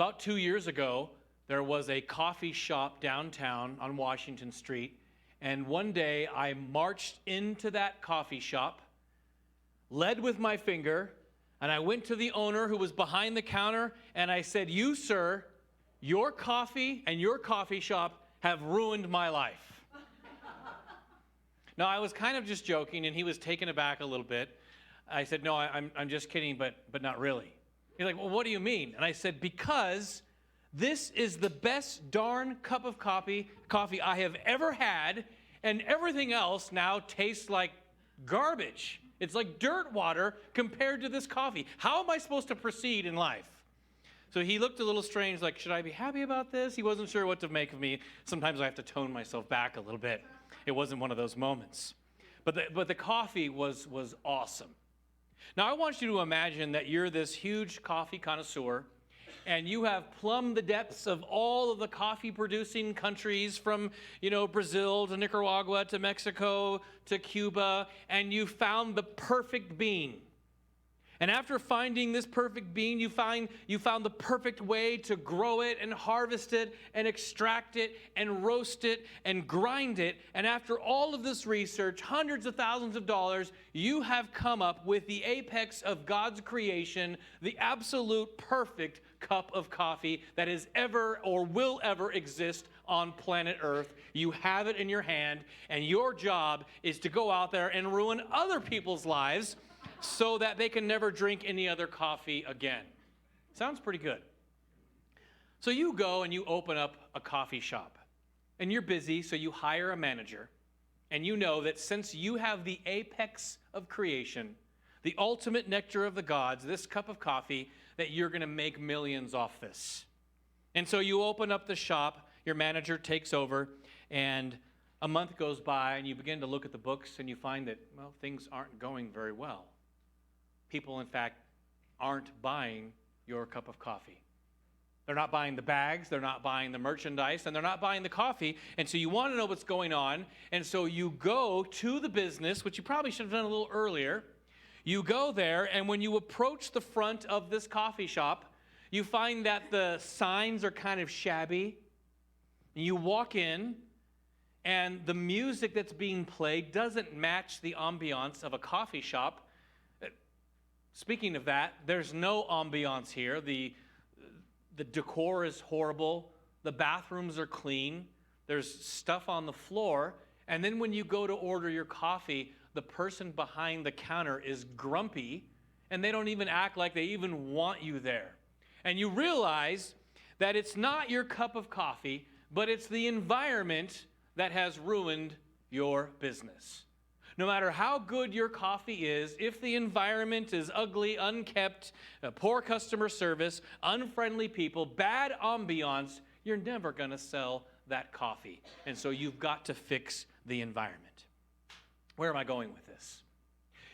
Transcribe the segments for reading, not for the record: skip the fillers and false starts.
About 2 years ago, there was a coffee shop downtown on Washington Street, and one day I marched into that coffee shop, led with my finger, and I went to the owner who was behind the counter, and I said, "You, sir, your coffee and your coffee shop have ruined my life." Now, I was kind of just joking, and he was taken aback a little bit. I said, "No, I'm just kidding, but not really." He's like, "Well, what do you mean?" And I said, "Because this is the best darn cup of coffee I have ever had, and everything else now tastes like garbage. It's like dirt water compared to this coffee. How am I supposed to proceed in life?" So he looked a little strange, like, should I be happy about this? He wasn't sure what to make of me. Sometimes I have to tone myself back a little bit. It wasn't one of those moments. But the coffee was awesome. Now, I want you to imagine that you're this huge coffee connoisseur, and you have plumbed the depths of all of the coffee-producing countries from, Brazil to Nicaragua to Mexico to Cuba, and you found the perfect bean. And after finding this perfect bean, you found the perfect way to grow it and harvest it and extract it and roast it and grind it. And after all of this research, hundreds of thousands of dollars, you have come up with the apex of God's creation, the absolute perfect cup of coffee that has ever or will ever exist on planet Earth. You have it in your hand, and your job is to go out there and ruin other people's lives so that they can never drink any other coffee again. Sounds pretty good. So you go and you open up a coffee shop, and you're busy, so you hire a manager, and you know that since you have the apex of creation, the ultimate nectar of the gods, this cup of coffee, that you're going to make millions off this. And so you open up the shop, your manager takes over, and a month goes by, and you begin to look at the books, and you find that, well, things aren't going very well. People, in fact, aren't buying your cup of coffee. They're not buying the bags, they're not buying the merchandise, and they're not buying the coffee. And so you want to know what's going on. And so you go to the business, which you probably should have done a little earlier. You go there, and when you approach the front of this coffee shop, you find that the signs are kind of shabby. You walk in, and the music that's being played doesn't match the ambiance of a coffee shop. Speaking of that, there's no ambiance here. The decor is horrible. The bathrooms are clean. There's stuff on the floor. And then when you go to order your coffee, the person behind the counter is grumpy, and they don't even act like they even want you there. And you realize that it's not your cup of coffee, but it's the environment that has ruined your business. No matter how good your coffee is, if the environment is ugly, unkept, poor customer service, unfriendly people, bad ambiance, you're never going to sell that coffee. And so you've got to fix the environment. Where am I going with this?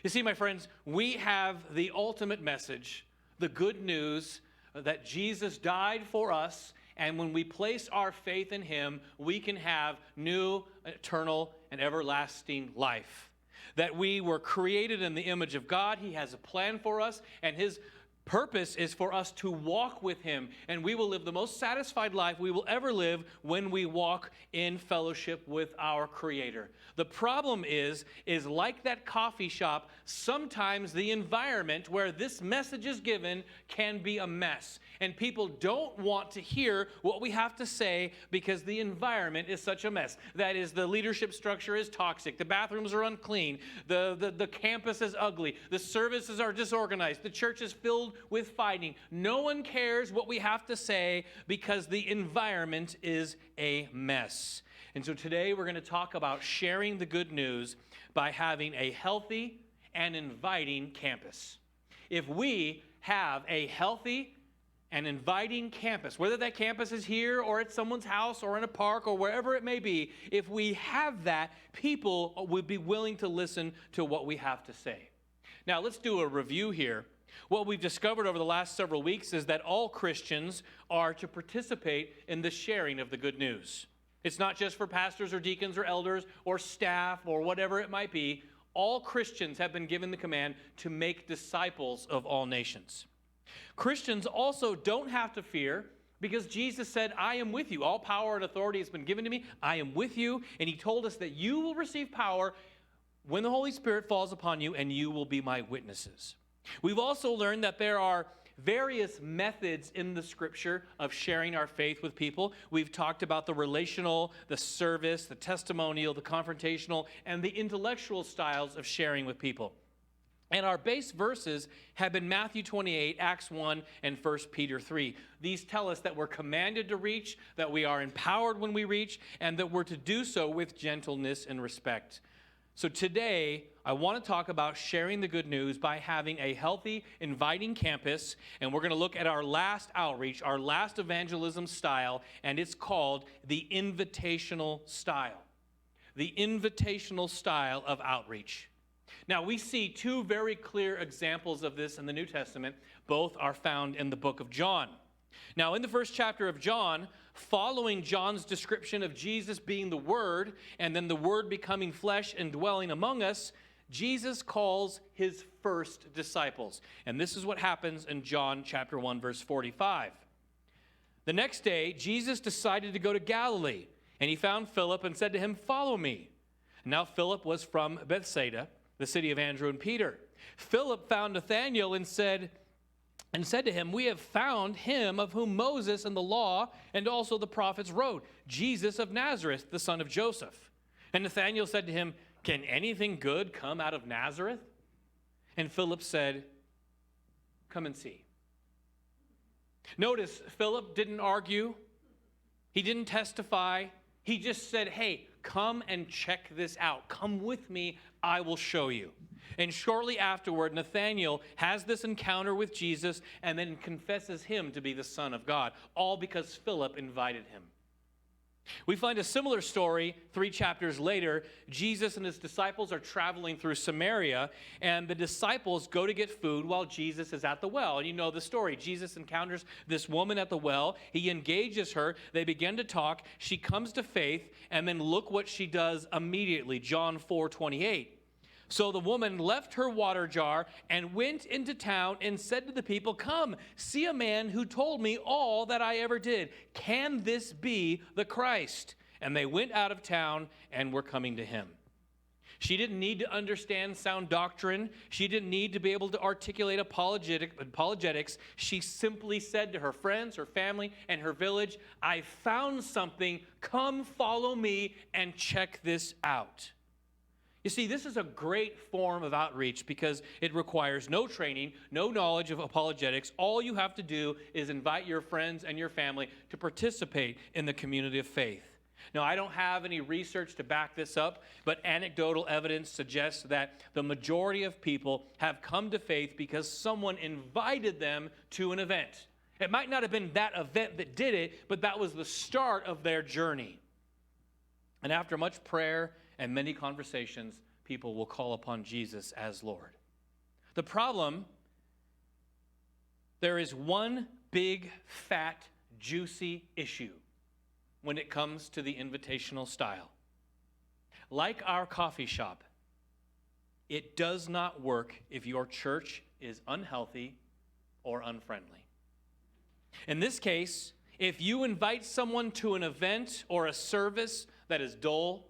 You see, my friends, we have the ultimate message, the good news that Jesus died for us, and when we place our faith in him, we can have new, eternal, and everlasting life. That we were created in the image of God. He has a plan for us, and his purpose is for us to walk with him, and we will live the most satisfied life we will ever live when we walk in fellowship with our Creator. The problem is like that coffee shop, sometimes the environment where this message is given can be a mess, and people don't want to hear what we have to say because the environment is such a mess. That is, the leadership structure is toxic, the bathrooms are unclean, the campus is ugly, the services are disorganized, the church is filled with fighting. No one cares what we have to say because the environment is a mess. And so today we're going to talk about sharing the good news by having a healthy and inviting campus. If we have a healthy and inviting campus, whether that campus is here or at someone's house or in a park or wherever it may be, if we have that, people would be willing to listen to what we have to say. Now, let's do a review here. What we've discovered over the last several weeks is that all Christians are to participate in the sharing of the good news. It's not just for pastors or deacons or elders or staff or whatever it might be. All Christians have been given the command to make disciples of all nations. Christians also don't have to fear Because Jesus said, I am with you. All power and authority has been given to me. I am with you. And he told us that you will receive power when the Holy Spirit falls upon you, and you will be my witnesses. We've also learned that there are various methods in the Scripture of sharing our faith with people. We've talked about the relational, the service, the testimonial, the confrontational, and the intellectual styles of sharing with people. And our base verses have been Matthew 28, Acts 1, and 1 Peter 3. These tell us that we're commanded to reach, that we are empowered when we reach, and that we're to do so with gentleness and respect. So today, I want to talk about sharing the good news by having a healthy, inviting campus, and we're going to look at our last outreach, our last evangelism style, and it's called the invitational style. The invitational style of outreach. Now, we see two very clear examples of this in the New Testament. Both are found in the book of John. Now, in the first chapter of John, following John's description of Jesus being the Word, and then the Word becoming flesh and dwelling among us, Jesus calls his first disciples. And this is what happens in John chapter 1, verse 45. The next day, Jesus decided to go to Galilee, and he found Philip and said to him, "Follow me." Now Philip was from Bethsaida, the city of Andrew and Peter. Philip found Nathanael and said to him, "We have found him of whom Moses and the law and also the prophets wrote, Jesus of Nazareth, the son of Joseph." And Nathanael said to him, "Can anything good come out of Nazareth?" And Philip said, "Come and see." Notice, Philip didn't argue. He didn't testify. He just said, "Hey, come and check this out. Come with me. I will show you." And shortly afterward, Nathanael has this encounter with Jesus and then confesses him to be the Son of God, all because Philip invited him. We find a similar story 3 chapters later. Jesus and his disciples are traveling through Samaria, and the disciples go to get food while Jesus is at the well. And you know the story. Jesus encounters this woman at the well. He engages her. They begin to talk. She comes to faith, and then look what she does immediately. John 4:28. So the woman left her water jar and went into town and said to the people, "Come, see a man who told me all that I ever did. Can this be the Christ?" And they went out of town and were coming to him. She didn't need to understand sound doctrine. She didn't need to be able to articulate apologetics. She simply said to her friends, her family, and her village, "I found something. Come follow me and check this out." You see, this is a great form of outreach because it requires no training, no knowledge of apologetics. All you have to do is invite your friends and your family to participate in the community of faith. Now, I don't have any research to back this up, but anecdotal evidence suggests that the majority of people have come to faith because someone invited them to an event. It might not have been that event that did it, but that was the start of their journey. And after much prayer and many conversations, people will call upon Jesus as Lord. The problem, there is one big, fat, juicy issue when it comes to the invitational style. Like our coffee shop, it does not work if your church is unhealthy or unfriendly. In this case, if you invite someone to an event or a service that is dull,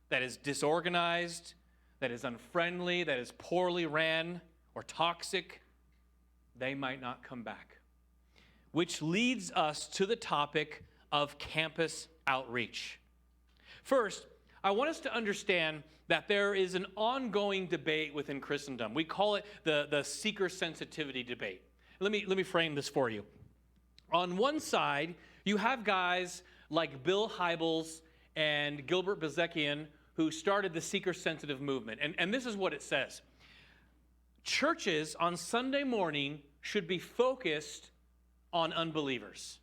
that is disorganized, that is unfriendly, that is poorly ran or toxic, they might not come back. Which leads us to the topic of campus outreach. First, I want us to understand that there is an ongoing debate within Christendom. We call it the seeker sensitivity debate. Let me frame this for you. On one side, you have guys like Bill Hybels and Gilbert Bezekian, who started the seeker-sensitive movement. And this is what it says. Churches on Sunday morning should be focused on unbelievers.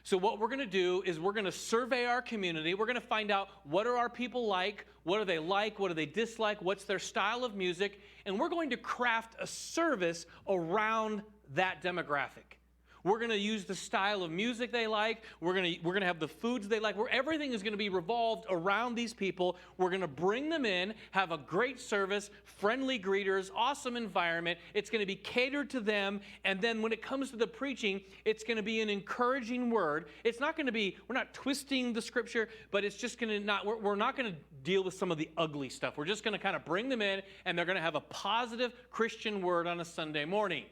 So what we're going to do is we're going to survey our community. We're going to find out what are our people like, what do they dislike, what's their style of music, and we're going to craft a service around that demographic. We're going to use the style of music they like. We're going to have the foods they like. Everything is going to be revolved around these people. We're going to bring them in, have a great service, friendly greeters, awesome environment. It's going to be catered to them. And then when it comes to the preaching, it's going to be an encouraging word. It's not going to be, we're not twisting the scripture, but it's just going to not, we're not going to deal with some of the ugly stuff. We're just going to kind of bring them in, and they're going to have a positive Christian word on a Sunday morning.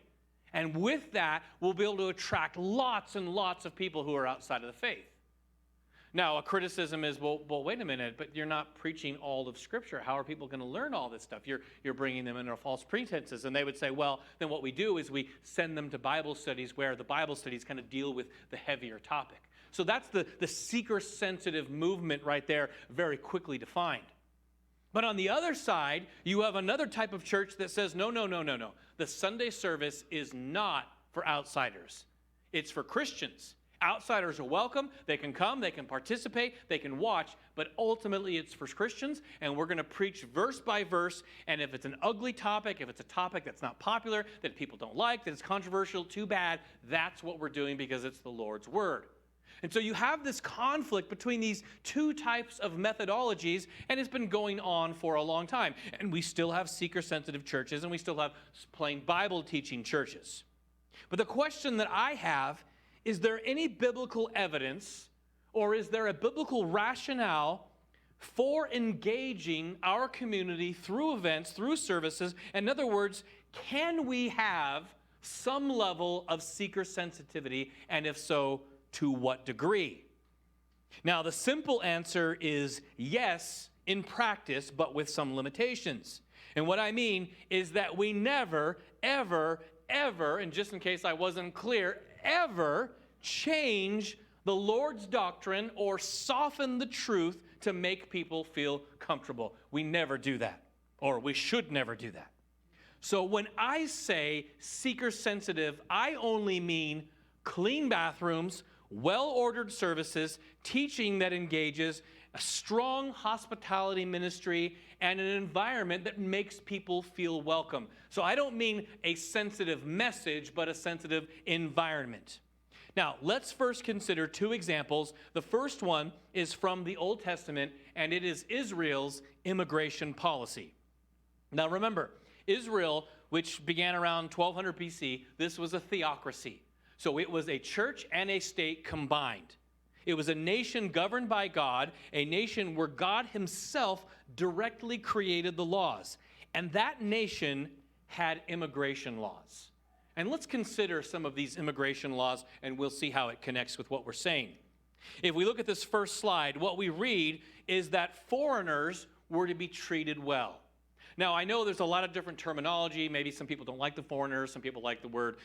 And with that, we'll be able to attract lots and lots of people who are outside of the faith. Now, a criticism is, well, wait a minute, but you're not preaching all of Scripture. How are people going to learn all this stuff? You're bringing them under false pretenses. And they would say, well, then what we do is we send them to Bible studies where the Bible studies kind of deal with the heavier topic. So that's the seeker-sensitive movement right there, very quickly defined. But on the other side, you have another type of church that says, no. The Sunday service is not for outsiders. It's for Christians. Outsiders are welcome. They can come, they can participate, they can watch, but ultimately it's for Christians, and we're going to preach verse by verse, and if it's an ugly topic, if it's a topic that's not popular, that people don't like, that it's controversial, too bad, that's what we're doing because it's the Lord's Word. And so you have this conflict between these two types of methodologies, and it's been going on for a long time. And we still have seeker-sensitive churches, and we still have plain Bible-teaching churches. But the question that I have, is there any biblical evidence, or is there a biblical rationale for engaging our community through events, through services? In other words, can we have some level of seeker sensitivity, and if so, to what degree? Now, the simple answer is yes in practice, but with some limitations. And what I mean is that we never, ever, and just in case I wasn't clear, ever change the Lord's doctrine or soften the truth to make people feel comfortable. We never do that, or we should never do that. So when I say seeker-sensitive, I only mean clean bathrooms, well-ordered services, teaching that engages, a strong hospitality ministry, and an environment that makes people feel welcome. So I don't mean a sensitive message, but a sensitive environment. Now, let's first consider two examples. The first one is from the Old Testament, and it is Israel's immigration policy. Now remember, Israel, which began around 1200 BC, this was a theocracy. So it was a church and a state combined. It was a nation governed by God, a nation where God himself directly created the laws. And that nation had immigration laws. And let's consider some of these immigration laws, and we'll see how it connects with what we're saying. If we look at this first slide, what we read is that foreigners were to be treated well. Now, I know there's a lot of different terminology. Maybe some people don't like the foreigners. Some people like the word,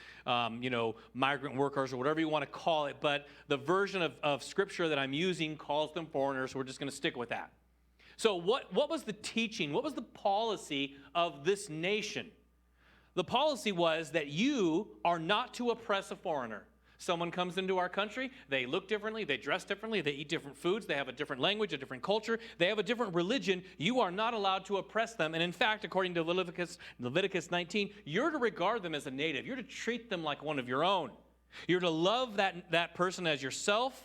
migrant workers or whatever you want to call it. But the version of Scripture that I'm using calls them foreigners, so we're just going to stick with that. So what was the teaching? What was the policy of this nation? The policy was that you are not to oppress a foreigner. Someone comes into our country, they look differently, they dress differently, they eat different foods, they have a different language, a different culture, they have a different religion. You are not allowed to oppress them. And in fact, according to Leviticus 19, you're to regard them as a native. You're to treat them like one of your own. You're to love that person as yourself.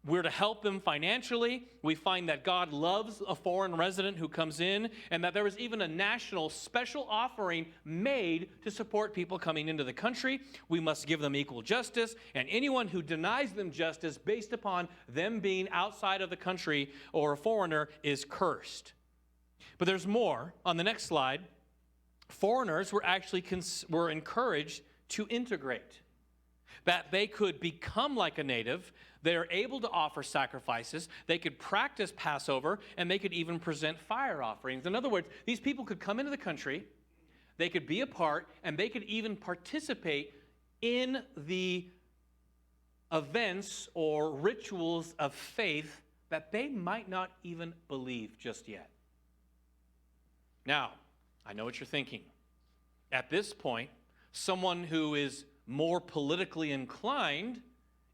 We're to help them financially. We find that God loves a foreign resident who comes in, and that there was even a national special offering made to support people coming into the country. We must give them equal justice, and anyone who denies them justice based upon them being outside of the country or a foreigner is cursed. But there's more. On the next slide, foreigners were actually were encouraged to integrate, that they could become like a native. They are able to offer sacrifices, they could practice Passover, and they could even present fire offerings. In other words, these people could come into the country, they could be a part, and they could even participate in the events or rituals of faith that they might not even believe just yet. Now, I know what you're thinking. At this point, someone who is more politically inclined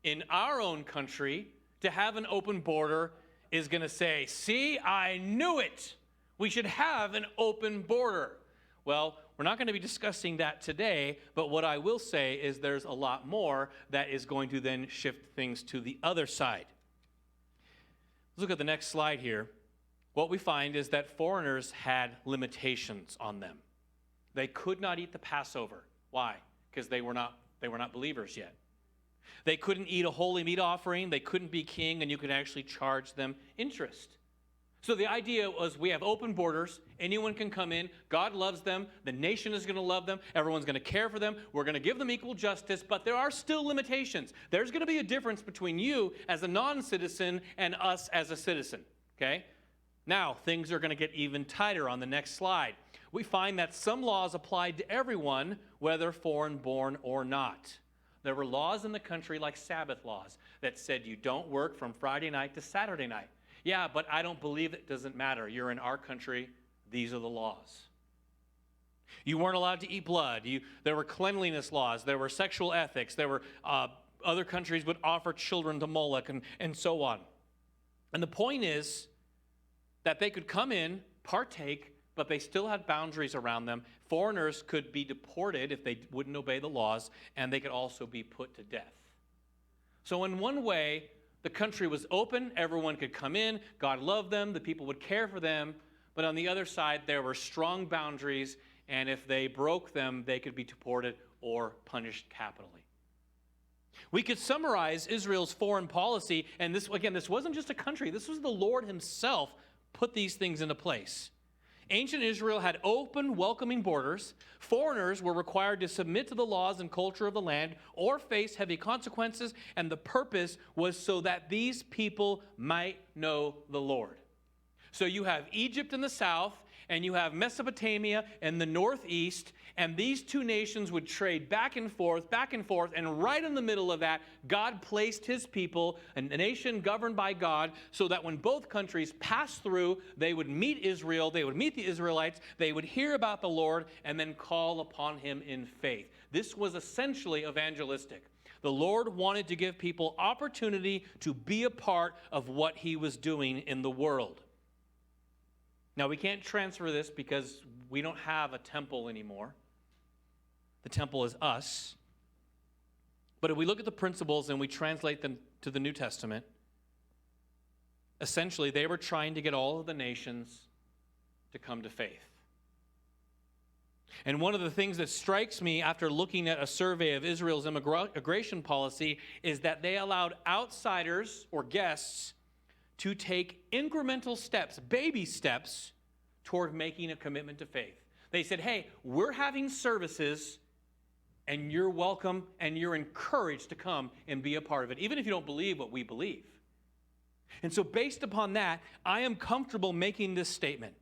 in our own country to have an open border is going to say, see, I knew it. We should have an open border. Well, we're not going to be discussing that today, but what I will say is there's a lot more that is going to then shift things to the other side. Let's look at the next slide here. What we find is that foreigners had limitations on them. They could not eat the Passover. Why? Because they were not believers yet. They couldn't eat a holy meat offering. They couldn't be king, and you could actually charge them interest. So the idea was we have open borders. Anyone can come in. God loves them. The nation is going to love them. Everyone's going to care for them. We're going to give them equal justice, but there are still limitations. There's going to be a difference between you as a non-citizen and us as a citizen, okay? Now, things are going to get even tighter on the next slide. We find that some laws applied to everyone, whether foreign-born or not. There were laws in the country like Sabbath laws that said you don't work from Friday night to Saturday night. Yeah, but I don't believe it doesn't matter. You're in our country. These are the laws. You weren't allowed to eat blood. There were cleanliness laws. There were sexual ethics. There were other countries would offer children to Moloch and so on. And the point is that they could come in, partake, but they still had boundaries around them. Foreigners could be deported if they wouldn't obey the laws, and they could also be put to death. So in one way, the country was open, everyone could come in, God loved them, the people would care for them, but on the other side, there were strong boundaries, and if they broke them, they could be deported or punished capitally. We could summarize Israel's foreign policy, and this wasn't just a country, this was the Lord himself put these things into place. Ancient Israel had open, welcoming borders. Foreigners were required to submit to the laws and culture of the land or face heavy consequences, and the purpose was so that these people might know the Lord. So you have Egypt in the south, and you have Mesopotamia in the northeast, and these two nations would trade back and forth, and right in the middle of that, God placed his people, a nation governed by God, so that when both countries passed through, they would meet Israel, they would meet the Israelites, they would hear about the Lord, and then call upon him in faith. This was essentially evangelistic. The Lord wanted to give people opportunity to be a part of what he was doing in the world. Now, we can't transfer this because we don't have a temple anymore. The temple is us. But if we look at the principles and we translate them to the New Testament, essentially they were trying to get all of the nations to come to faith. And one of the things that strikes me after looking at a survey of Israel's immigration policy is that they allowed outsiders or guests to take incremental steps, baby steps, toward making a commitment to faith. They said, hey, we're having services, and you're welcome, and you're encouraged to come and be a part of it, even if you don't believe what we believe. And so based upon that, I am comfortable making this statement,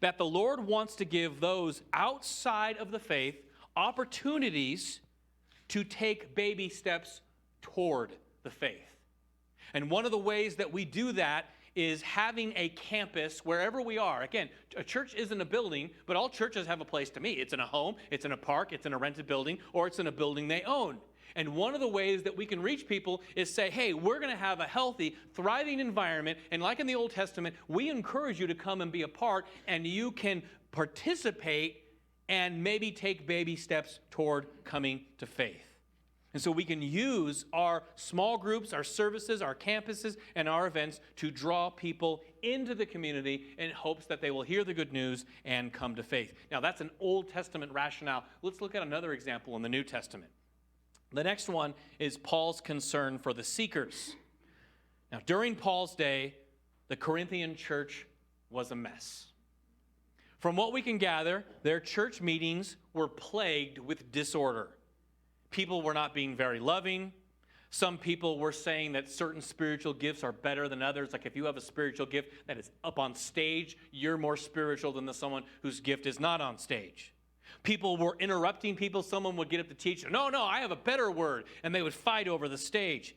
that the Lord wants to give those outside of the faith opportunities to take baby steps toward the faith. And one of the ways that we do that is having a campus wherever we are. Again, a church isn't a building, but all churches have a place to meet. It's in a home, it's in a park, it's in a rented building, or it's in a building they own. And one of the ways that we can reach people is say, hey, we're going to have a healthy, thriving environment, and like in the Old Testament, we encourage you to come and be a part, and you can participate and maybe take baby steps toward coming to faith. And so we can use our small groups, our services, our campuses, and our events to draw people into the community in hopes that they will hear the good news and come to faith. Now, that's an Old Testament rationale. Let's look at another example in the New Testament. The next one is Paul's concern for the seekers. Now, during Paul's day, the Corinthian church was a mess. From what we can gather, their church meetings were plagued with disorder. People were not being very loving. Some people were saying that certain spiritual gifts are better than others. Like if you have a spiritual gift that is up on stage, you're more spiritual than someone whose gift is not on stage. People were interrupting people. Someone would get up to teach. No, I have a better word. And they would fight over the stage.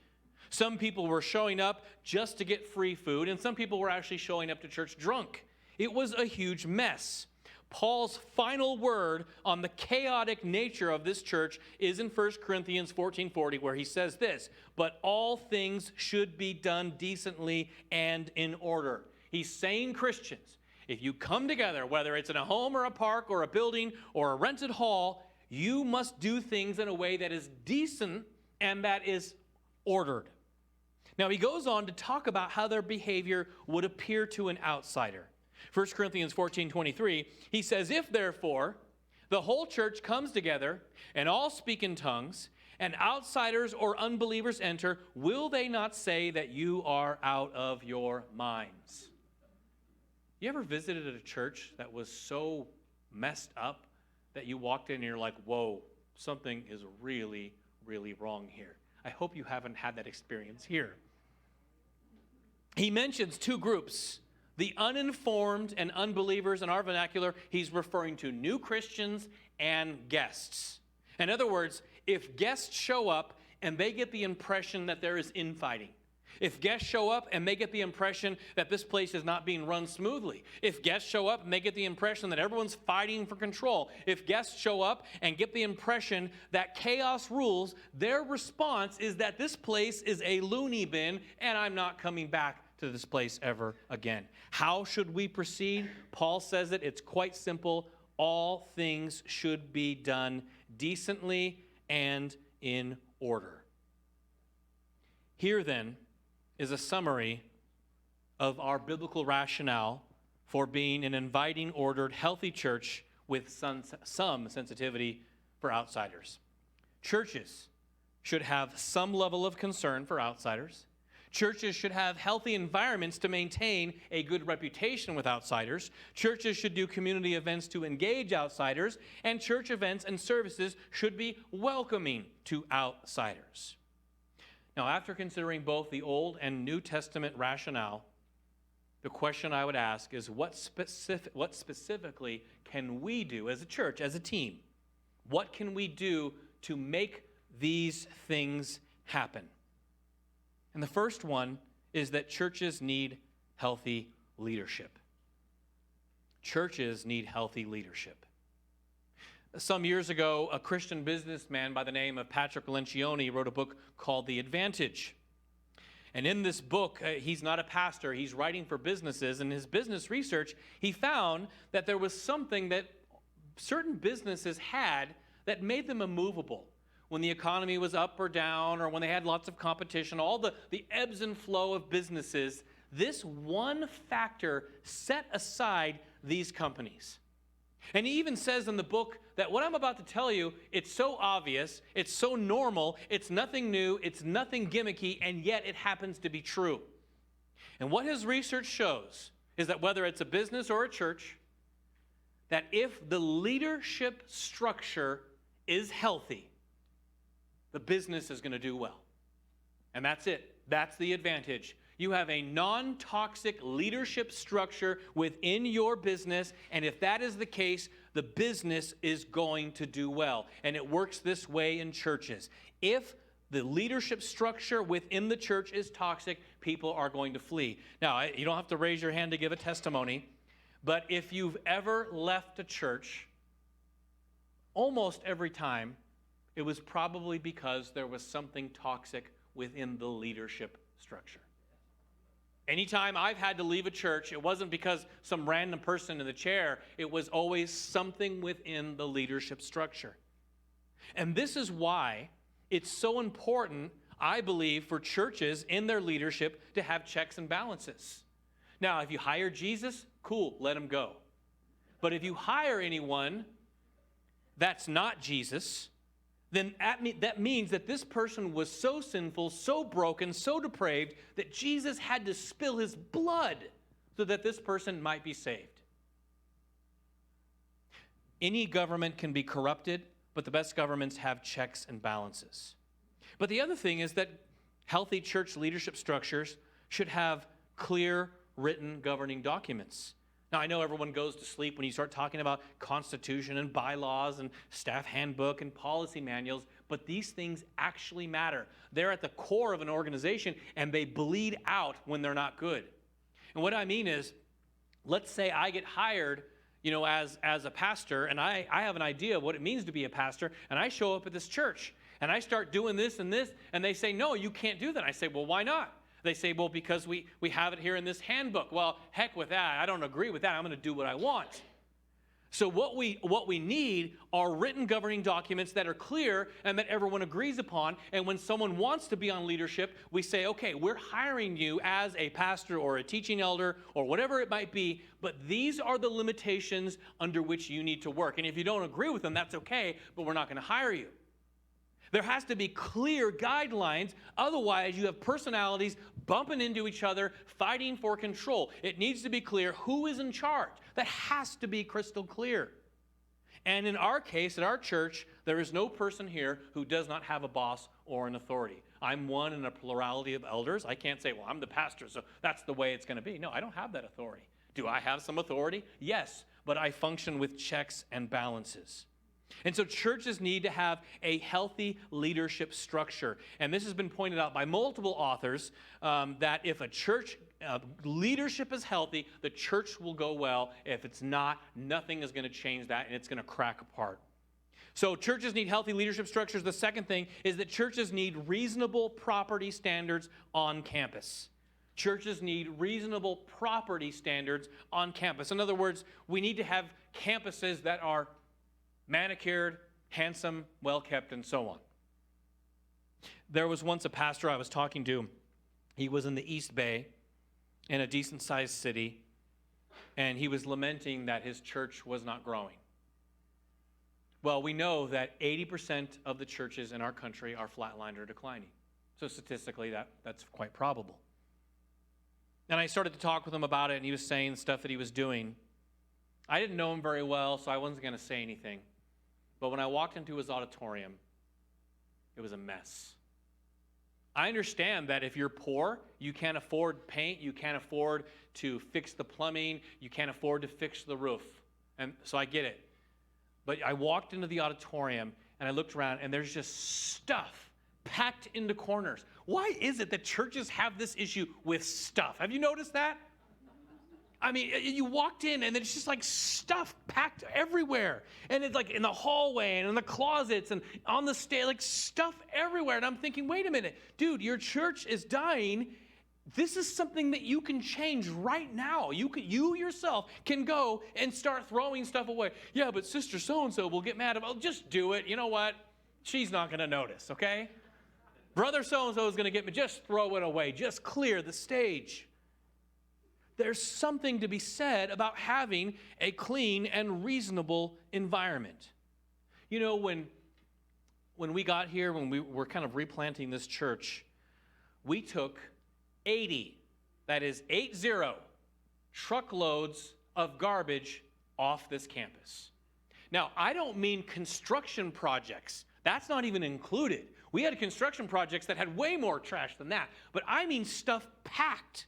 Some people were showing up just to get free food. And some people were actually showing up to church drunk. It was a huge mess. Paul's final word on the chaotic nature of this church is in 1 Corinthians 14:40, where he says this, but all things should be done decently and in order. He's saying, Christians, if you come together, whether it's in a home or a park or a building or a rented hall, you must do things in a way that is decent and that is ordered. Now, he goes on to talk about how their behavior would appear to an outsider. 1 Corinthians 14:23, he says, if therefore the whole church comes together and all speak in tongues, and outsiders or unbelievers enter, will they not say that you are out of your minds? You ever visited a church that was so messed up that you walked in and you're like, whoa, something is really, really wrong here? I hope you haven't had that experience here. He mentions two groups, the uninformed and unbelievers. In our vernacular, he's referring to new Christians and guests. In other words, if guests show up and they get the impression that there is infighting, if guests show up and they get the impression that this place is not being run smoothly, if guests show up and they get the impression that everyone's fighting for control, if guests show up and get the impression that chaos rules, their response is that this place is a loony bin and I'm not coming back to this place ever again. How should we proceed? Paul says it's quite simple. All things should be done decently and in order. Here then is a summary of our biblical rationale for being an inviting, ordered, healthy church with some sensitivity for outsiders. Churches should have some level of concern for outsiders. Churches should have healthy environments to maintain a good reputation with outsiders. Churches should do community events to engage outsiders. And church events and services should be welcoming to outsiders. Now, after considering both the Old and New Testament rationale, the question I would ask is what specifically can we do as a church, as a team? What can we do to make these things happen? And the first one is that churches need healthy leadership. Churches need healthy leadership. Some years ago, a Christian businessman by the name of Patrick Lencioni wrote a book called The Advantage. And in this book, he's not a pastor, he's writing for businesses. In his business research, he found that there was something that certain businesses had that made them immovable. When the economy was up or down, or when they had lots of competition, all the ebbs and flow of businesses, this one factor set aside these companies. And he even says in the book that what I'm about to tell you, it's so obvious, it's so normal, it's nothing new, it's nothing gimmicky, and yet it happens to be true. And what his research shows is that whether it's a business or a church, that if the leadership structure is healthy, the business is going to do well. And that's it. That's the advantage. You have a non-toxic leadership structure within your business, and if that is the case, the business is going to do well. And it works this way in churches. If the leadership structure within the church is toxic, people are going to flee. Now, you don't have to raise your hand to give a testimony, but if you've ever left a church, almost every time, it was probably because there was something toxic within the leadership structure. Anytime I've had to leave a church, it wasn't because some random person in the chair. It was always something within the leadership structure. And this is why it's so important, I believe, for churches in their leadership to have checks and balances. Now, if you hire Jesus, cool, let him go. But if you hire anyone that's not Jesus, then that means that this person was so sinful, so broken, so depraved, that Jesus had to spill his blood so that this person might be saved. Any government can be corrupted, but the best governments have checks and balances. But the other thing is that healthy church leadership structures should have clear written governing documents. Now, I know everyone goes to sleep when you start talking about constitution and bylaws and staff handbook and policy manuals, but these things actually matter. They're at the core of an organization, and they bleed out when they're not good. And what I mean is, let's say I get hired, as a pastor, and I have an idea of what it means to be a pastor, and I show up at this church, and I start doing this, and they say, no, you can't do that. I say, well, why not? They say, well, because we have it here in this handbook. Well, heck with that. I don't agree with that. I'm going to do what I want. So what we need are written governing documents that are clear and that everyone agrees upon. And when someone wants to be on leadership, we say, okay, we're hiring you as a pastor or a teaching elder or whatever it might be, but these are the limitations under which you need to work. And if you don't agree with them, that's okay, but we're not going to hire you. There has to be clear guidelines. Otherwise, you have personalities bumping into each other, fighting for control. It needs to be clear who is in charge. That has to be crystal clear. And in our case, at our church, there is no person here who does not have a boss or an authority. I'm one in a plurality of elders. I can't say, well, I'm the pastor, so that's the way it's going to be. No, I don't have that authority. Do I have some authority? Yes, but I function with checks and balances. And so churches need to have a healthy leadership structure. And this has been pointed out by multiple authors that if a church leadership is healthy, the church will go well. If it's not, nothing is going to change that, and it's going to crack apart. So churches need healthy leadership structures. The second thing is that churches need reasonable property standards on campus. Churches need reasonable property standards on campus. In other words, we need to have campuses that are manicured, handsome, well-kept, and so on. There was once a pastor I was talking to. He was in the East Bay in a decent-sized city, and he was lamenting that his church was not growing. Well, we know that 80% of the churches in our country are flatlined or declining. So statistically, that's quite probable. And I started to talk with him about it, and he was saying stuff that he was doing. I didn't know him very well, so I wasn't going to say anything. But when I walked into his auditorium, it was a mess. I understand that if you're poor, you can't afford paint, you can't afford to fix the plumbing, you can't afford to fix the roof. And so I get it. But I walked into the auditorium and I looked around and there's just stuff packed into corners. Why is it that churches have this issue with stuff? Have you noticed that? I mean, you walked in and it's just like stuff packed everywhere. And it's like in the hallway and in the closets and on the stage, like stuff everywhere. And I'm thinking, wait a minute, dude, your church is dying. This is something that you can change right now. You yourself can go and start throwing stuff away. Yeah, but sister so-and-so will get mad about, just do it. You know what? She's not going to notice, okay? Brother so-and-so is going to get me. Just throw it away. Just clear the stage. There's something to be said about having a clean and reasonable environment. You know, when we got here, when we were kind of replanting this church, we took 80, that is 80, truckloads of garbage off this campus. Now, I don't mean construction projects. That's not even included. We had construction projects that had way more trash than that. But I mean stuff packed.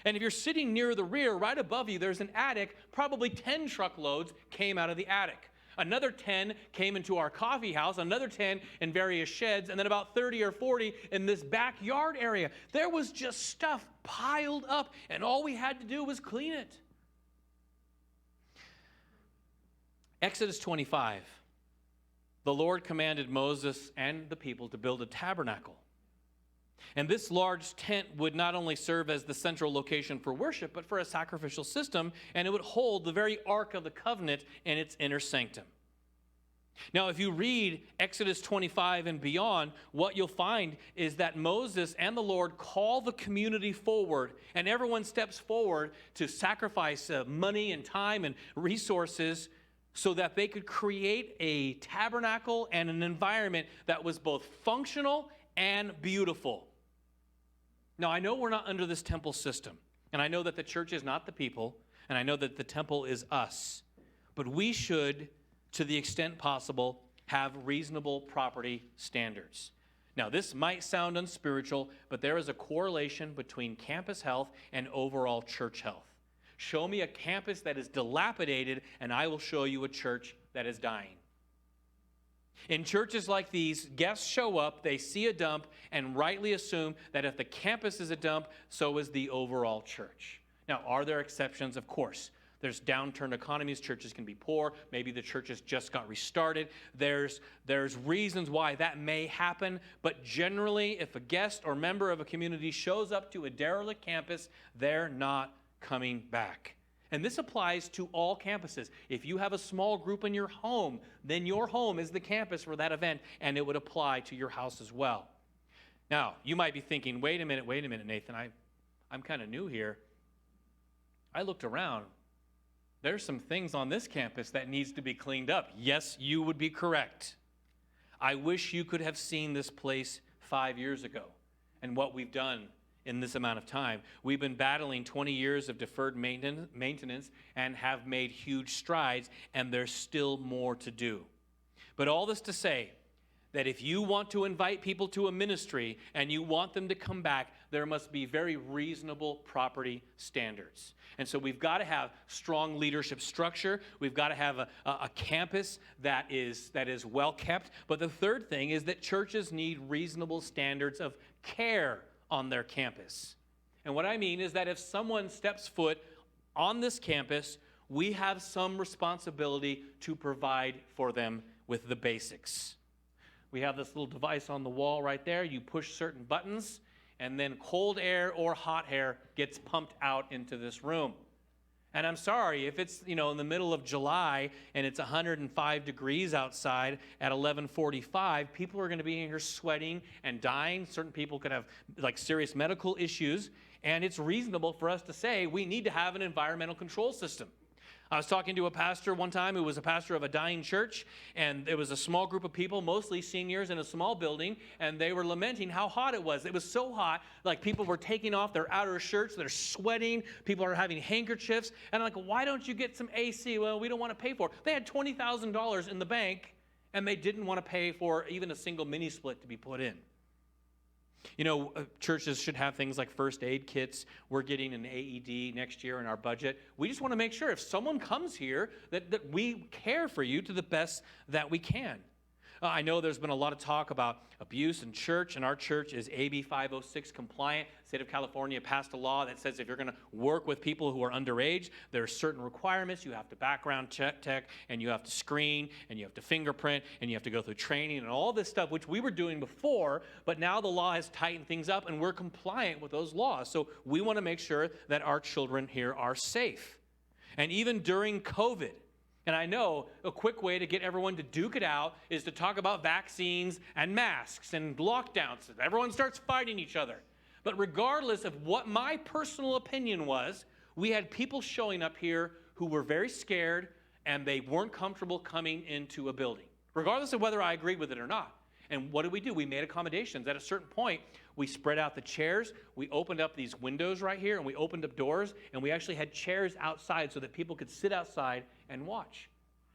And if you're sitting near the rear, right above you, there's an attic. Probably 10 truckloads came out of the attic. Another 10 came into our coffee house, another 10 in various sheds, and then about 30 or 40 in this backyard area. There was just stuff piled up, and all we had to do was clean it. Exodus 25. The Lord commanded Moses and the people to build a tabernacle. And this large tent would not only serve as the central location for worship, but for a sacrificial system, and it would hold the very Ark of the Covenant in its inner sanctum. Now, if you read Exodus 25 and beyond, what you'll find is that Moses and the Lord call the community forward, and everyone steps forward to sacrifice money and time and resources so that they could create a tabernacle and an environment that was both functional and beautiful. Now, I know we're not under this temple system, and I know that the church is not the people, and I know that the temple is us, but we should, to the extent possible, have reasonable property standards. Now, this might sound unspiritual, but there is a correlation between campus health and overall church health. Show me a campus that is dilapidated, and I will show you a church that is dying. In churches like these, guests show up, they see a dump, and rightly assume that if the campus is a dump, so is the overall church. Now, are there exceptions? Of course. There's downturn economies. Churches can be poor. Maybe the churches just got restarted. There's reasons why that may happen. But generally, if a guest or member of a community shows up to a derelict campus, they're not coming back. And this applies to all campuses. If you have a small group in your home, then your home is the campus for that event, and it would apply to your house as well. Now, you might be thinking, wait a minute, Nathan, I'm kind of new here. I looked around. There's some things on this campus that needs to be cleaned up. Yes, you would be correct. I wish you could have seen this place 5 years ago and what we've done in this amount of time. We've been battling 20 years of deferred maintenance and have made huge strides, and there's still more to do. But all this to say that if you want to invite people to a ministry and you want them to come back, there must be very reasonable property standards. And so we've got to have strong leadership structure. We've got to have a campus that is well kept. But the third thing is that churches need reasonable standards of care on their campus. And what I mean is that if someone steps foot on this campus, we have some responsibility to provide for them with the basics. We have this little device on the wall right there. You push certain buttons, and then cold air or hot air gets pumped out into this room. And I'm sorry, if it's, in the middle of July and it's 105 degrees outside at 11:45, people are going to be in here sweating and dying. Certain people could have serious medical issues, and it's reasonable for us to say we need to have an environmental control system. I was talking to a pastor one time who was a pastor of a dying church, and there was a small group of people, mostly seniors, in a small building, and they were lamenting how hot it was. It was so hot, people were taking off their outer shirts, they're sweating, people are having handkerchiefs, and I'm like, why don't you get some AC? Well, we don't want to pay for it. They had $20,000 in the bank, and they didn't want to pay for even a single mini split to be put in. Churches should have things like first aid kits. We're getting an AED next year in our budget. We just want to make sure if someone comes here that we care for you to the best that we can. I know there's been a lot of talk about abuse in church, and our church is AB 506 compliant. The state of California passed a law that says if you're going to work with people who are underage, there are certain requirements. You have to background check, and you have to screen, and you have to fingerprint, and you have to go through training, and all this stuff, which we were doing before, but now the law has tightened things up, and we're compliant with those laws. So we want to make sure that our children here are safe. And even during COVID, and I know a quick way to get everyone to duke it out is to talk about vaccines and masks and lockdowns. Everyone starts fighting each other. But regardless of what my personal opinion was, we had people showing up here who were very scared and they weren't comfortable coming into a building, regardless of whether I agreed with it or not. And what did? We made accommodations. At a certain point, we spread out the chairs. We opened up these windows right here, and we opened up doors, and we actually had chairs outside so that people could sit outside and watch.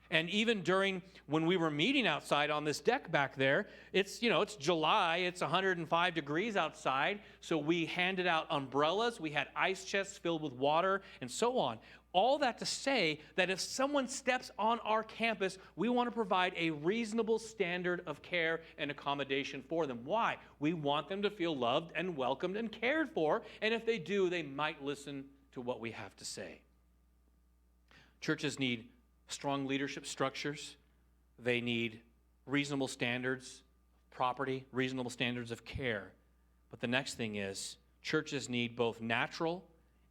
And even when we were meeting outside on this deck back there, it's July, it's 105 degrees outside, so we handed out umbrellas, we had ice chests filled with water, and so on. All that to say that if someone steps on our campus, we want to provide a reasonable standard of care and accommodation for them. Why? We want them to feel loved and welcomed and cared for, and if they do, they might listen to what we have to say. Churches need strong leadership structures. They need reasonable standards of property, reasonable standards of care. But the next thing is churches need both natural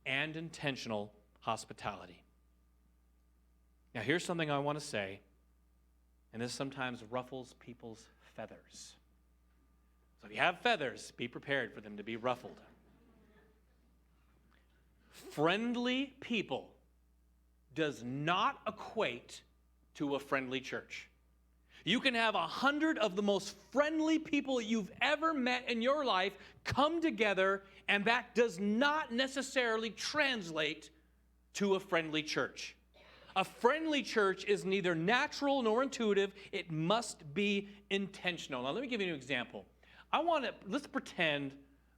and intentional hospitality. Now, here's something I want to say, and this sometimes ruffles people's feathers. So if you have feathers, be prepared for them to be ruffled. Friendly people does not equate to a friendly church. You can have 100 of the most friendly people you've ever met in your life come together, and that does not necessarily translate to a friendly church. A friendly church is neither natural nor intuitive. It must be intentional. Now, let me give you an example. Let's pretend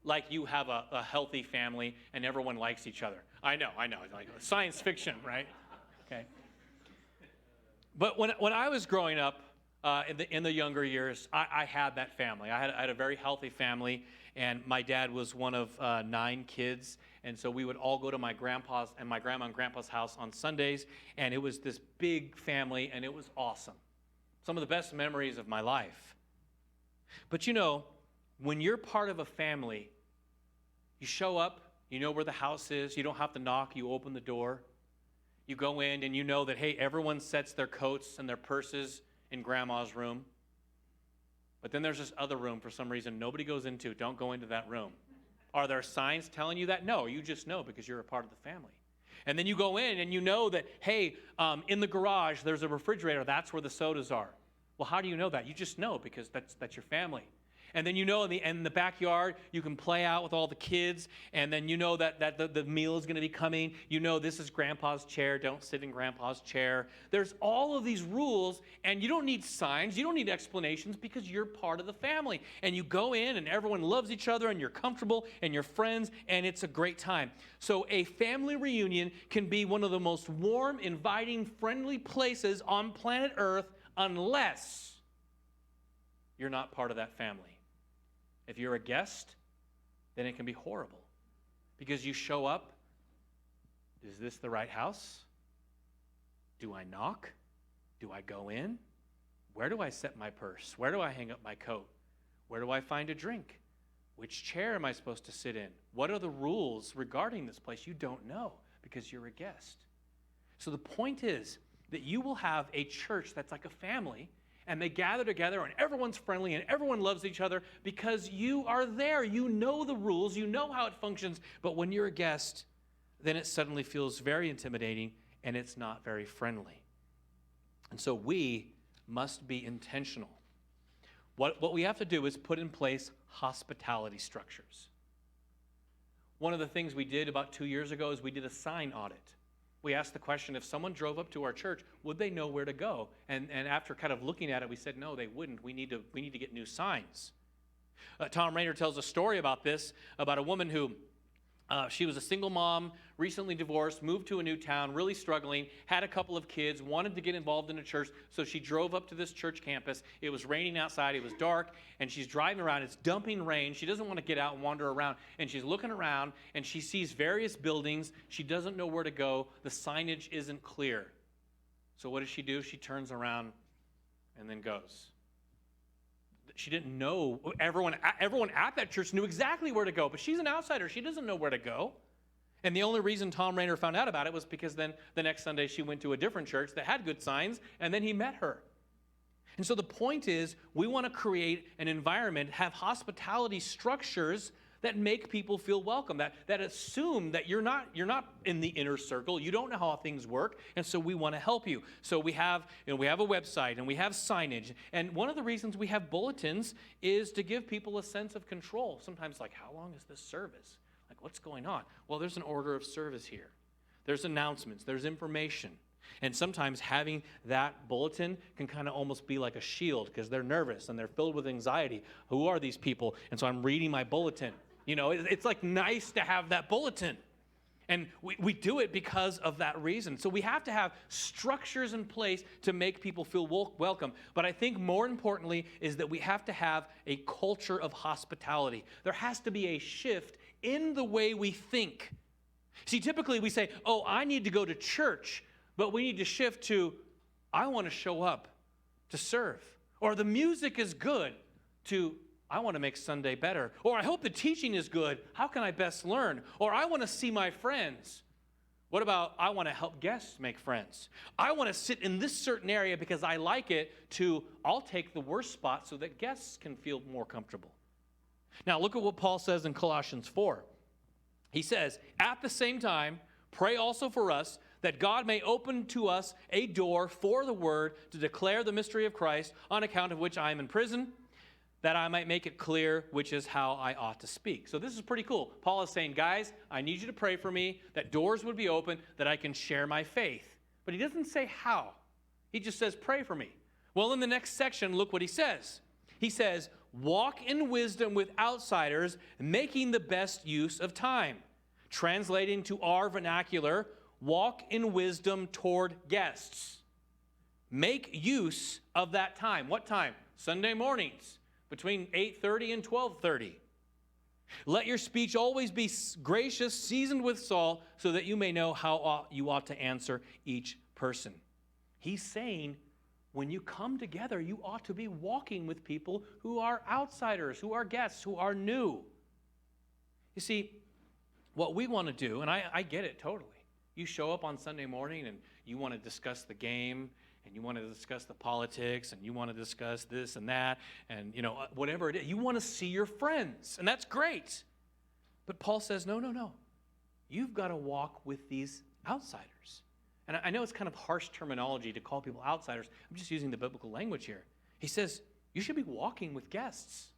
like you have a healthy family and everyone likes each other. I know, like science fiction, right? Okay. But when I was growing up, in the younger years, I had that family. I had a very healthy family, and my dad was one of 9 kids, and so we would all go to my grandpa's and my grandma and grandpa's house on Sundays, and it was this big family, and it was awesome. Some of the best memories of my life. But you know, when you're part of a family, you show up, you know where the house is, you don't have to knock, you open the door. You go in and you know that, hey, everyone sets their coats and their purses in grandma's room. But then there's this other room for some reason nobody goes into. Don't go into that room. Are there signs telling you that? No, you just know because you're a part of the family. And then you go in and you know that, hey, in the garage there's a refrigerator. That's where the sodas are. Well, how do you know that? You just know because that's your family. And then you know in the backyard you can play out with all the kids, and then you know that the meal is going to be coming. You know this is grandpa's chair. Don't sit in grandpa's chair. There's all of these rules, and you don't need signs. You don't need explanations because you're part of the family. And you go in and everyone loves each other and you're comfortable and you're friends and it's a great time. So a family reunion can be one of the most warm, inviting, friendly places on planet Earth unless you're not part of that family. If you're a guest, then it can be horrible because you show up. Is this the right house? Do I knock? Do I go in? Where do I set my purse? Where do I hang up my coat? Where do I find a drink? Which chair am I supposed to sit in? What are the rules regarding this place? You don't know because you're a guest. So the point is that you will have a church that's like a family, and they gather together, and everyone's friendly, and everyone loves each other because you are there. You know the rules. You know how it functions. But when you're a guest, then it suddenly feels very intimidating, and it's not very friendly. And so we must be intentional. What we have to do is put in place hospitality structures. One of the things we did about 2 years ago is we did a sign audit. We asked the question, if someone drove up to our church, would they know where to go? And after kind of looking at it, we said, no, they wouldn't. We need to get new signs. Tom Rainer tells a story about this, about a woman who, she was a single mom, recently divorced, moved to a new town, really struggling, had a couple of kids, wanted to get involved in a church, so she drove up to this church campus. It was raining outside, it was dark, and she's driving around. It's dumping rain. She doesn't want to get out and wander around, and she's looking around, and she sees various buildings. She doesn't know where to go. The signage isn't clear. So what does she do? She turns around and then goes. She didn't know. Everyone at that church knew exactly where to go, but she's an outsider. She doesn't know where to go. And the only reason Tom Rainer found out about it was because then the next Sunday she went to a different church that had good signs, and then he met her. And so the point is, we want to create an environment, have hospitality structures that make people feel welcome, that assume that you're not in the inner circle, you don't know how things work, and so we want to help you. So we have a website and we have signage, and one of the reasons we have bulletins is to give people a sense of control. Sometimes like, how long is this service? Like, what's going on? Well, there's an order of service here. There's announcements, there's information. And sometimes having that bulletin can kind of almost be like a shield because they're nervous and they're filled with anxiety. Who are these people? And so I'm reading my bulletin. You know, it's like nice to have that bulletin. And we do it because of that reason. So we have to have structures in place to make people feel welcome. But I think more importantly is that we have to have a culture of hospitality. There has to be a shift in the way we think. See, typically we say, oh, I need to go to church, but we need to shift to, I want to show up to serve. Or the music is good to, I want to make Sunday better. Or I hope the teaching is good. How can I best learn? Or I want to see my friends. What about I want to help guests make friends? I want to sit in this certain area because I like it to I'll take the worst spot so that guests can feel more comfortable. Now look at what Paul says in Colossians 4. He says, at the same time, pray also for us that God may open to us a door for the word to declare the mystery of Christ, on account of which I am in prison, that I might make it clear which is how I ought to speak. So this is pretty cool. Paul is saying, guys, I need you to pray for me, that doors would be open, that I can share my faith. But he doesn't say how. He just says, pray for me. Well, in the next section, look what he says. He says, walk in wisdom with outsiders, making the best use of time. Translating to our vernacular, walk in wisdom toward guests. Make use of that time. What time? Sunday mornings between 8:30 and 12:30. Let your speech always be gracious, seasoned with salt, so that you may know how you ought to answer each person. He's saying, when you come together, you ought to be walking with people who are outsiders, who are guests, who are new. You see, what we want to do, and I get it totally. You show up on Sunday morning and you want to discuss the game, and you want to discuss the politics, and you want to discuss this and that, and whatever it is. You want to see your friends, and that's great. But Paul says, no. You've got to walk with these outsiders. And I know it's kind of harsh terminology to call people outsiders. I'm just using the biblical language here. He says, you should be walking with guests.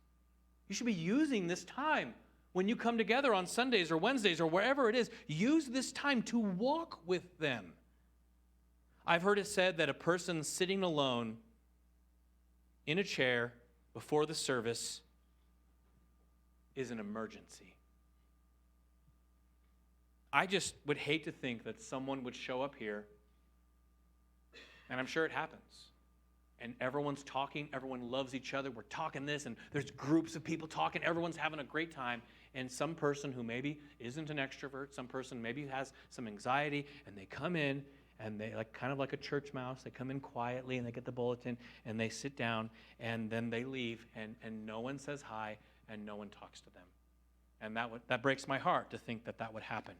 You should be using this time when you come together on Sundays or Wednesdays or wherever it is. Use this time to walk with them. I've heard it said that a person sitting alone in a chair before the service is an emergency. I just would hate to think that someone would show up here, and I'm sure it happens, and everyone's talking, everyone loves each other, we're talking this, and there's groups of people talking, everyone's having a great time, and some person who maybe isn't an extrovert, some person maybe has some anxiety, and they come in, and they kind of like a church mouse, they come in quietly and they get the bulletin and they sit down and then they leave and no one says hi and no one talks to them. And that breaks my heart to think that would happen.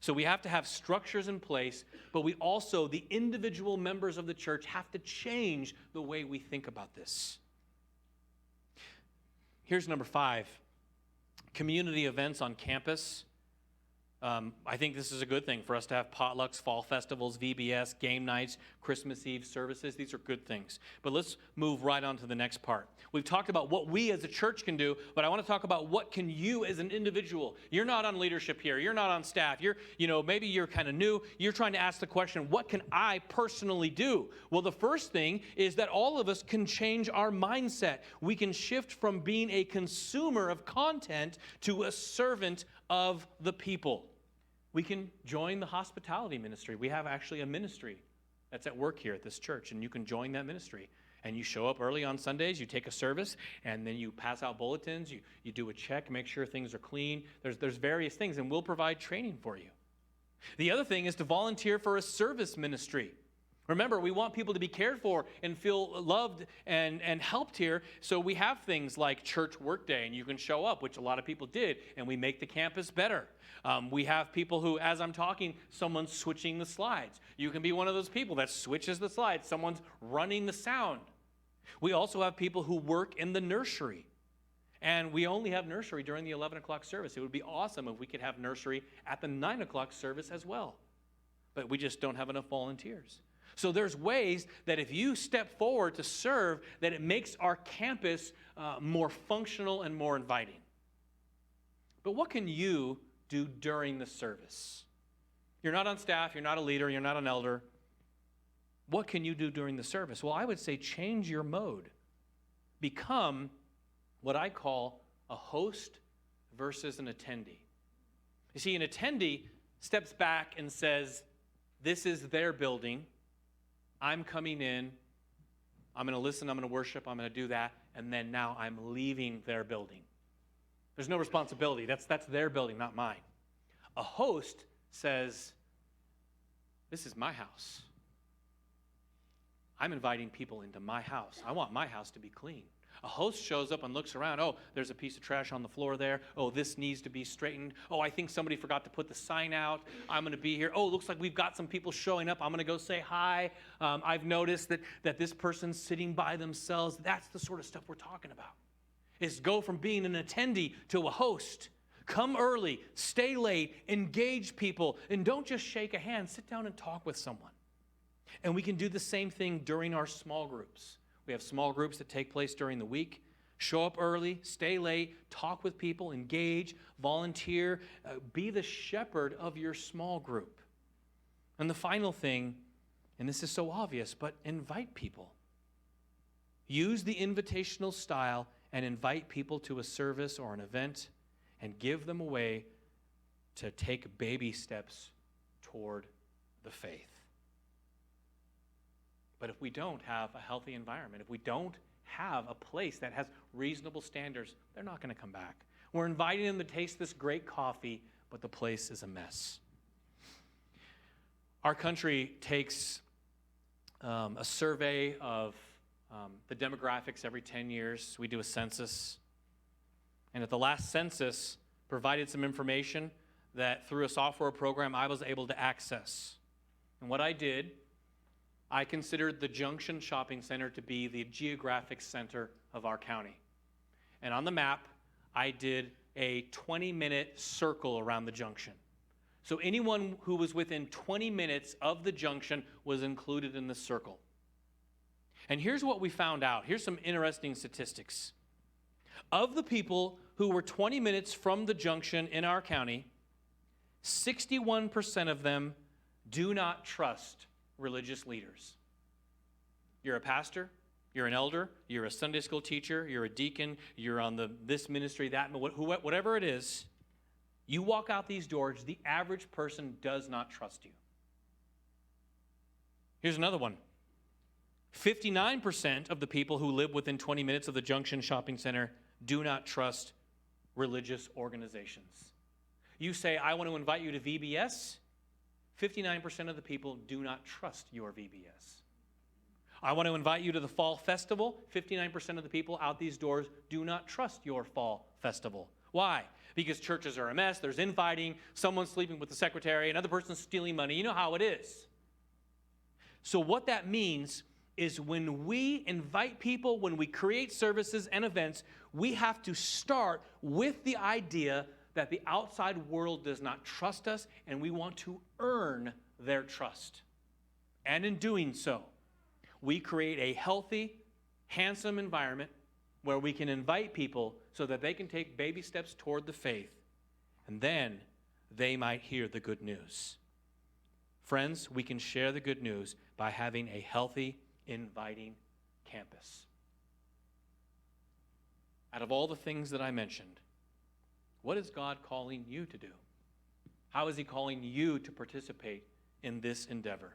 So we have to have structures in place, but we also, the individual members of the church, have to change the way we think about this. Here's number 5, community events on campus. I think this is a good thing for us to have potlucks, fall festivals, VBS, game nights, Christmas Eve services. These are good things. But let's move right on to the next part. We've talked about what we as a church can do, but I want to talk about what can you as an individual. You're not on leadership here. You're not on staff. Maybe you're kind of new. You're trying to ask the question, what can I personally do? Well, the first thing is that all of us can change our mindset. We can shift from being a consumer of content to a servant of the people. We can join the hospitality ministry. We have actually a ministry that's at work here at this church, and you can join that ministry. And you show up early on Sundays, you take a service, and then you pass out bulletins, you do a check, make sure things are clean. There's various things, and we'll provide training for you. The other thing is to volunteer for a service ministry. Remember, we want people to be cared for and feel loved and helped here, so we have things like church workday, and you can show up, which a lot of people did, and we make the campus better. We have people who, as I'm talking, someone's switching the slides. You can be one of those people that switches the slides. Someone's running the sound. We also have people who work in the nursery, and we only have nursery during the 11 o'clock service. It would be awesome if we could have nursery at the 9 o'clock service as well, but we just don't have enough volunteers. So there's ways that if you step forward to serve, that it makes our campus more functional and more inviting. But what can you do during the service? You're not on staff, you're not a leader, you're not an elder. What can you do during the service? Well, I would say change your mode. Become what I call a host versus an attendee. You see, an attendee steps back and says, this is their building. I'm coming in, I'm going to listen, I'm going to worship, I'm going to do that, and then now I'm leaving their building. There's no responsibility. That's their building, not mine. A host says, this is my house. I'm inviting people into my house. I want my house to be clean. A host shows up and looks around. Oh, there's a piece of trash on the floor there. Oh, this needs to be straightened. Oh, I think somebody forgot to put the sign out. I'm going to be here. Oh, looks like we've got some people showing up. I'm going to go say hi. I've noticed that this person's sitting by themselves. That's the sort of stuff we're talking about. Is go from being an attendee to a host. Come early, stay late, engage people, and don't just shake a hand. Sit down and talk with someone. And we can do the same thing during our small groups. We have small groups that take place during the week. Show up early, stay late, talk with people, engage, volunteer, be the shepherd of your small group. And the final thing, and this is so obvious, but invite people. Use the invitational style and invite people to a service or an event and give them a way to take baby steps toward the faith. But if we don't have a healthy environment, if we don't have a place that has reasonable standards, they're not going to come back. We're inviting them to taste this great coffee, but the place is a mess. Our country takes a survey of the demographics every 10 years. We do a census. And at the last census, provided some information that through a software program I was able to access. And what I did, I considered the Junction Shopping Center to be the geographic center of our county. And on the map, I did a 20-minute circle around the junction. So anyone who was within 20 minutes of the junction was included in the circle. And here's what we found out. Here's some interesting statistics. Of the people who were 20 minutes from the junction in our county, 61% of them do not trust religious leaders. You're a pastor, you're an elder, you're a Sunday school teacher, you're a deacon, you're on this ministry, that, whatever it is, you walk out these doors, the average person does not trust you. Here's another one. 59% of the people who live within 20 minutes of the Junction Shopping Center do not trust religious organizations. You say, I want to invite you to VBS. 59% of the people do not trust your VBS. I want to invite you to the Fall Festival. 59% of the people out these doors do not trust your Fall Festival. Why? Because churches are a mess, there's infighting, someone's sleeping with the secretary, another person's stealing money. You know how it is. So what that means is when we invite people, when we create services and events, we have to start with the idea that the outside world does not trust us, and we want to earn their trust. And in doing so, we create a healthy, handsome environment where we can invite people so that they can take baby steps toward the faith, and then they might hear the good news. Friends, we can share the good news by having a healthy, inviting campus. Out of all the things that I mentioned, what is God calling you to do? How is He calling you to participate in this endeavor?